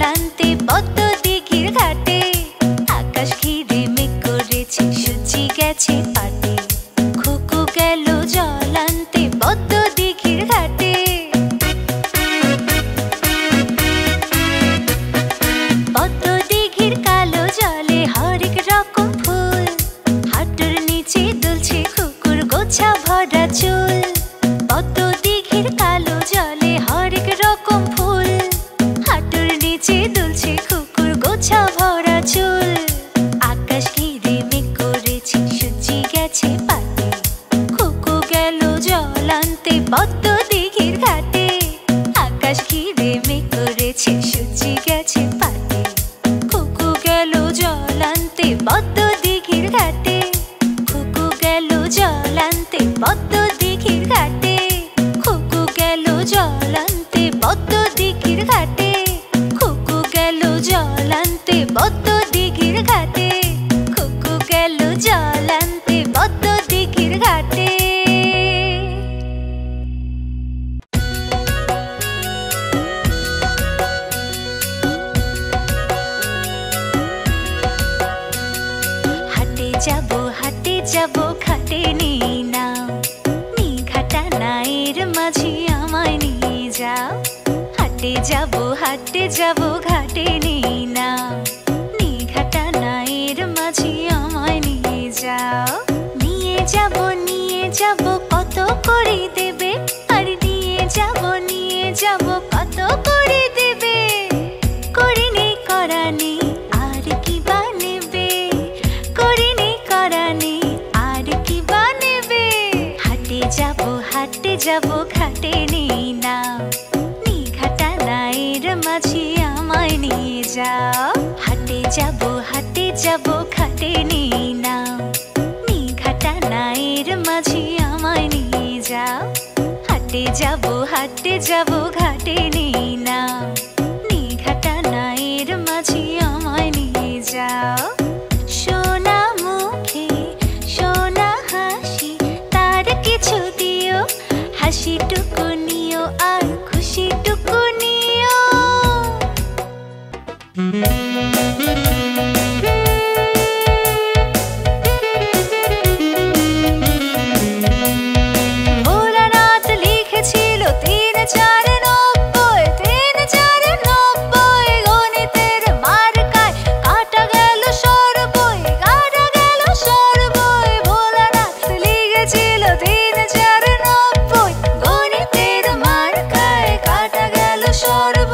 আনতে পদ্ম দিঘির ঘাটে। আকাশ ঘিরে মেঘ করেছে, সূর্যি গেছে পাটে। খুকু গেল জল আনতে পদ্ম দিঘির ঘাটে। পদ্ম দিঘির কালো জলে হরেক রকম ফুল, হাঁটুর নিচে দুলছে খুকুর গোছা ভরা চুল। পদ্ম দিঘির কালো জলে হরেক রকম ফুল, হাঁটুর নিচে দুলছে খুকুর গোছা ভরা চুল। আকাশ ঘিরে মেঘ করেছে, সূর্যি গেছে পাটে। খুকু গেল জল আনতে পদ্ম দিঘির ঘাটে। আকাশ ঘিরে মেঘ করেছে, সূর্যি গেছে পাটে। খুকু গেল জল আনতে পদ্ম দিঘির ঘাটে। খুকু গেল জল আনতে পদ্ম দিঘির ঘাটে। খুকু গেল জল আনতে পদ্ম দিঘির ঘাটে। খুকু গেল জল আনতে পদ্ম দিঘির ঘাটে। খুকু গেল জল আনতে পদ্ম দিঘির ঘাটে। হাটে যাব ঘাটে নেই নাও, নিঘাটা নায়ের মাঝি আমায় নিয়ে যাও। হাটে যাব ঘাটে নেই নাও, নিঘাটা নায়ের মাঝি আমায় নিয়ে যাও। নিয়ে যাব কত করে দেবে, আর নিয়ে যাব কত করে দেবে। করিনি করানি আর কি বা নেবে, করিনি করানি আর কি বা নেবে। হাটে যাব ঘাটে নেই নাও, নিঘাটা নায়ের মাঝি আমায় নিয়ে যাও। হাটে যাব ঘাটে নেই নাও, নিঘাটা নায়ের মাঝি আমায় নিয়ে যাও। হাটে যাব ঘাটে নেই নাও, নিঘাটা নায়ের মাঝি আমায় নিয়ে যাও। সোনা মুখে সোনা হাসি, তার কিছু দিও, হাসিটুকু নিও আর খুশিটুকু নিও। ভোলানাথ লিখেছিল ৩-৪-৯০, ৩-৪-৯০ গণিতের মার্কায় কাটা গেল সর্বই, কাটা গেল সর্বই। ভোলানাথ লিখেছিল ৩-৪-৯০, গণিতের মার্কায় কাটা গেল সর্বই।